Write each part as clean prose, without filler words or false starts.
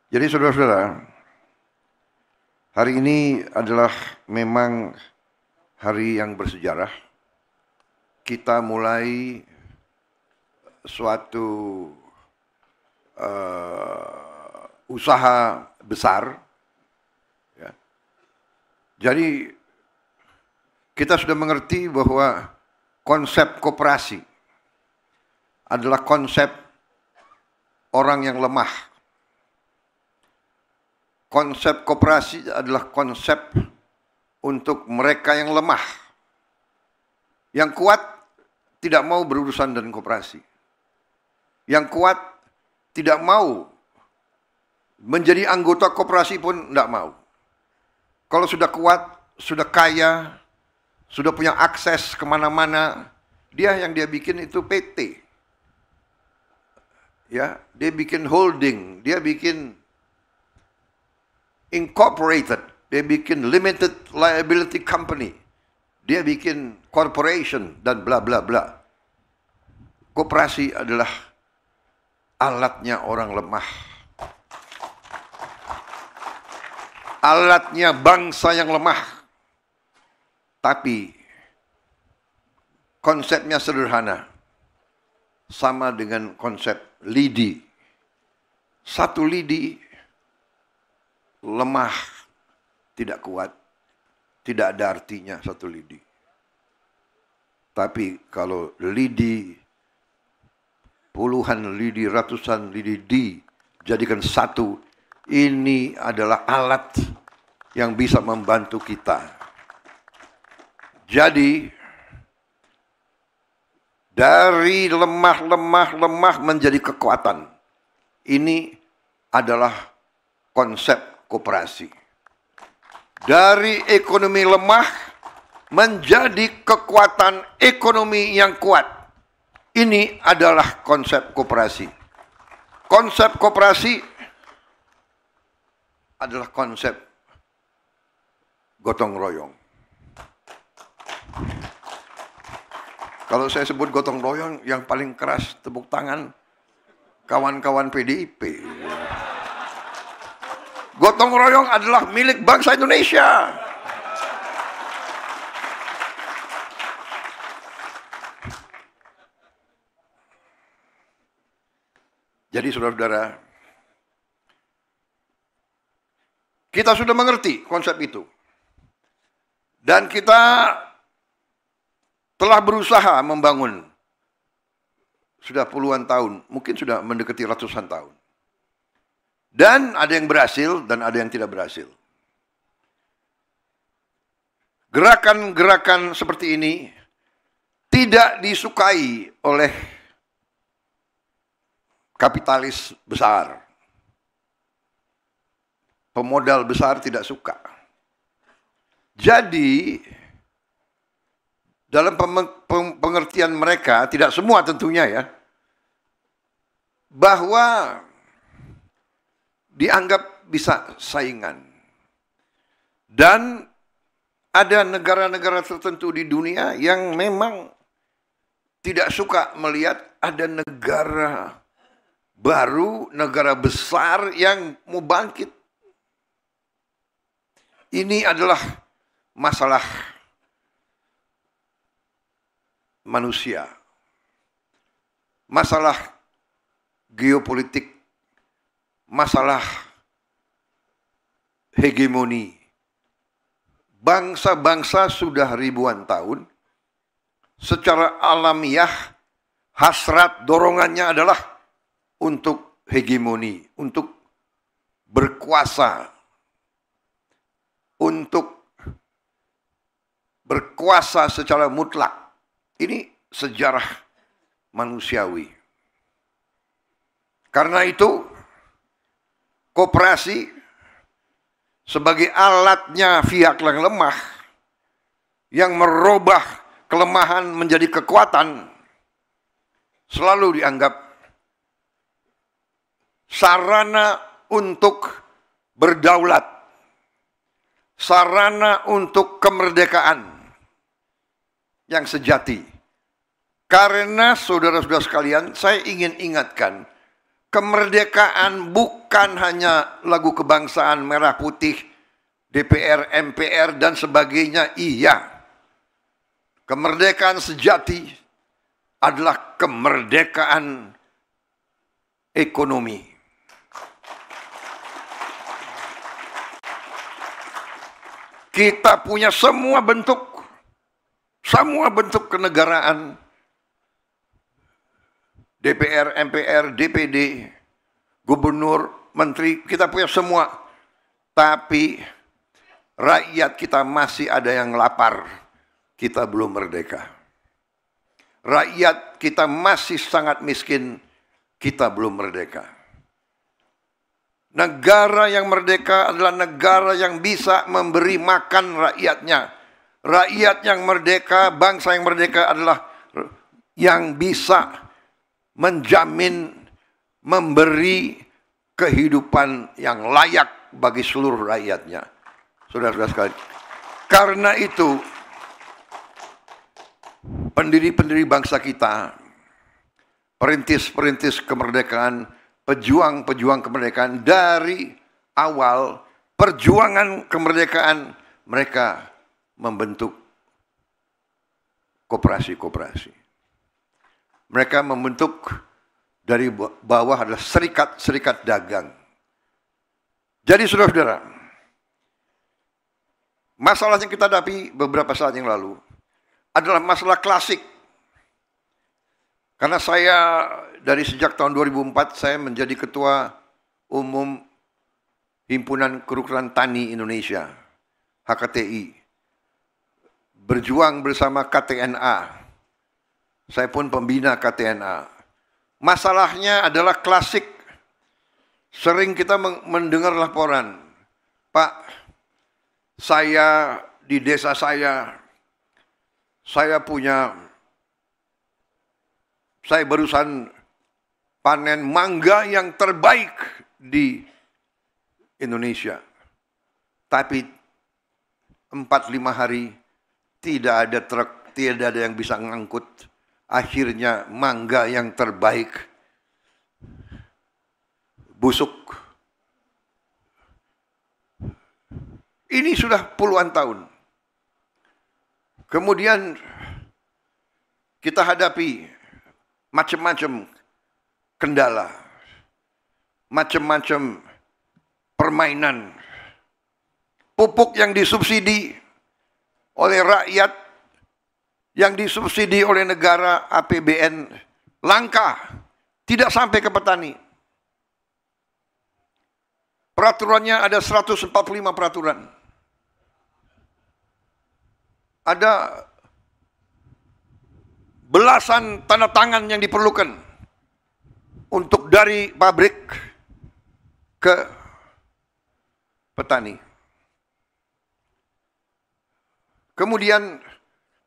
Jadi saudara-saudara, hari ini adalah memang hari yang bersejarah. Kita mulai suatu usaha besar. Ya. Jadi kita sudah mengerti bahwa konsep koperasi adalah konsep orang yang lemah. Konsep koperasi adalah konsep untuk mereka yang lemah. Yang kuat tidak mau berurusan dengan koperasi. Yang kuat tidak mau menjadi anggota koperasi pun tidak mau. Kalau sudah kuat, sudah kaya, sudah punya akses kemana-mana, yang dia bikin itu PT. Ya, dia bikin holding, dia bikin incorporated, dia bikin limited liability company, dia bikin corporation dan bla bla bla. Koperasi adalah alatnya orang lemah. Alatnya bangsa yang lemah. Tapi konsepnya sederhana. Sama dengan konsep lidi. Satu lidi lemah, tidak kuat, tidak ada artinya satu lidi. Tapi kalau lidi, puluhan lidi, ratusan lidi dijadikan satu, ini adalah alat yang bisa membantu kita. Jadi dari lemah menjadi kekuatan. Ini adalah konsep koperasi. Dari ekonomi lemah menjadi kekuatan ekonomi yang kuat. Ini adalah konsep koperasi. Konsep koperasi adalah konsep gotong royong. Kalau saya sebut gotong royong, yang paling keras tepuk tangan kawan-kawan PDIP. Gotong royong adalah milik bangsa Indonesia. Jadi saudara-saudara, kita sudah mengerti konsep itu. Dan kita telah berusaha membangun sudah puluhan tahun, mungkin sudah mendekati ratusan tahun. Dan ada yang berhasil dan ada yang tidak berhasil. Gerakan-gerakan seperti ini tidak disukai oleh kapitalis besar. Pemodal besar tidak suka. Jadi dalam pengertian mereka, tidak semua tentunya ya, bahwa dianggap bisa saingan. Dan ada negara-negara tertentu di dunia yang memang tidak suka melihat ada negara baru, negara besar yang mau bangkit. Ini adalah masalah manusia. Masalah geopolitik, masalah hegemoni. Bangsa-bangsa sudah ribuan tahun secara alamiah hasrat dorongannya adalah untuk hegemoni, untuk berkuasa, untuk berkuasa secara mutlak. Ini sejarah manusiawi. Karena itu, koperasi sebagai alatnya pihak yang lemah, yang merubah kelemahan menjadi kekuatan, selalu dianggap sarana untuk berdaulat, sarana untuk kemerdekaan yang sejati. Karena saudara-saudara sekalian, saya ingin ingatkan, Kemerdekaan bukan hanya lagu kebangsaan merah putih, DPR, MPR, dan sebagainya, iya. Kemerdekaan sejati adalah kemerdekaan ekonomi. Kita punya semua bentuk kenegaraan, DPR, MPR, DPD, gubernur, menteri, kita punya semua. Tapi rakyat kita masih ada yang lapar. Kita belum merdeka. Rakyat kita masih sangat miskin. Kita belum merdeka. Negara yang merdeka adalah negara yang bisa memberi makan rakyatnya. Rakyat yang merdeka, bangsa yang merdeka adalah yang bisa menjamin, memberi kehidupan yang layak bagi seluruh rakyatnya. Saudara-saudara sekalian, karena itu pendiri-pendiri bangsa kita, perintis-perintis kemerdekaan, pejuang-pejuang kemerdekaan, dari awal perjuangan kemerdekaan mereka membentuk koperasi-koperasi. Mereka membentuk dari bawah adalah serikat-serikat dagang. Jadi saudara-saudara, masalah yang kita hadapi beberapa saat yang lalu adalah masalah klasik. Karena saya dari sejak tahun 2004 saya menjadi ketua umum Himpunan Kerukunan Tani Indonesia, HKTI. Berjuang bersama KTNA. Saya pun pembina KTNA. Masalahnya adalah klasik. Sering kita mendengar laporan, Pak, saya di desa saya barusan panen mangga yang terbaik di Indonesia. Tapi 4-5 hari tidak ada truk, tidak ada yang bisa ngangkut. Akhirnya mangga yang terbaik busuk. Ini sudah puluhan tahun. Kemudian kita hadapi macam-macam kendala, macam-macam permainan. Pupuk yang disubsidi oleh rakyat, yang disubsidi oleh negara, APBN, langka, tidak sampai ke petani. Peraturannya ada 145 peraturan. Ada belasan tanda tangan yang diperlukan untuk dari pabrik ke petani. Kemudian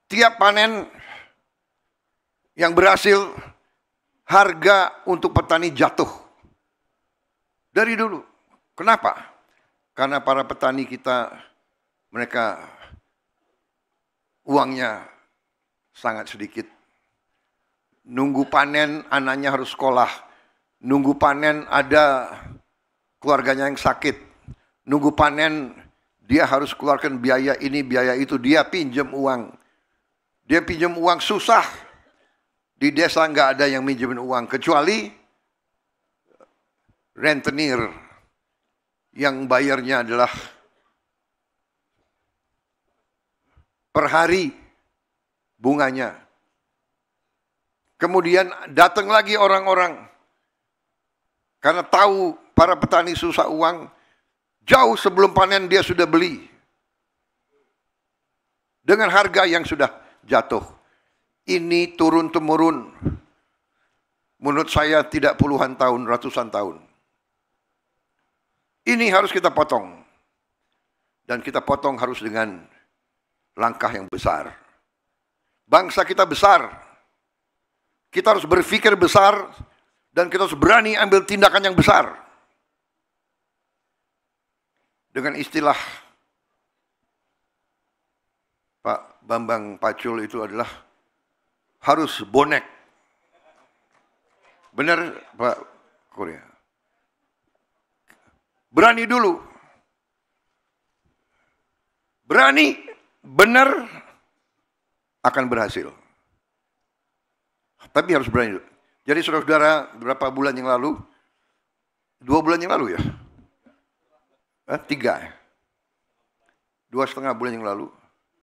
tiap panen yang berhasil, harga untuk petani jatuh. Dari dulu. Kenapa? Karena para petani kita, mereka uangnya sangat sedikit. Nunggu panen, anaknya harus sekolah. Nunggu panen, ada keluarganya yang sakit. Nunggu panen, dia harus keluarkan biaya ini, biaya itu. Dia pinjam uang. Dia pinjam uang susah. Di desa nggak ada yang minjemin uang. Kecuali rentenir. Yang bayarnya adalah per hari bunganya. Kemudian datang lagi orang-orang. Karena tahu para petani susah uang. Jauh sebelum panen dia sudah beli. Dengan harga yang sudah jatuh. Ini turun-temurun. Menurut saya tidak puluhan tahun, ratusan tahun. Ini harus kita potong. Dan kita potong harus dengan langkah yang besar. Bangsa kita besar. Kita harus berpikir besar. Dan kita harus berani ambil tindakan yang besar. Dengan istilah Pak Bambang Pacul itu adalah harus bonek. Benar Pak Korea. Berani dulu. Berani, benar, akan berhasil. Tapi harus berani dulu. Jadi saudara-saudara, beberapa bulan yang lalu, 2 bulan yang lalu ya? 3 ya? 2,5 bulan yang lalu,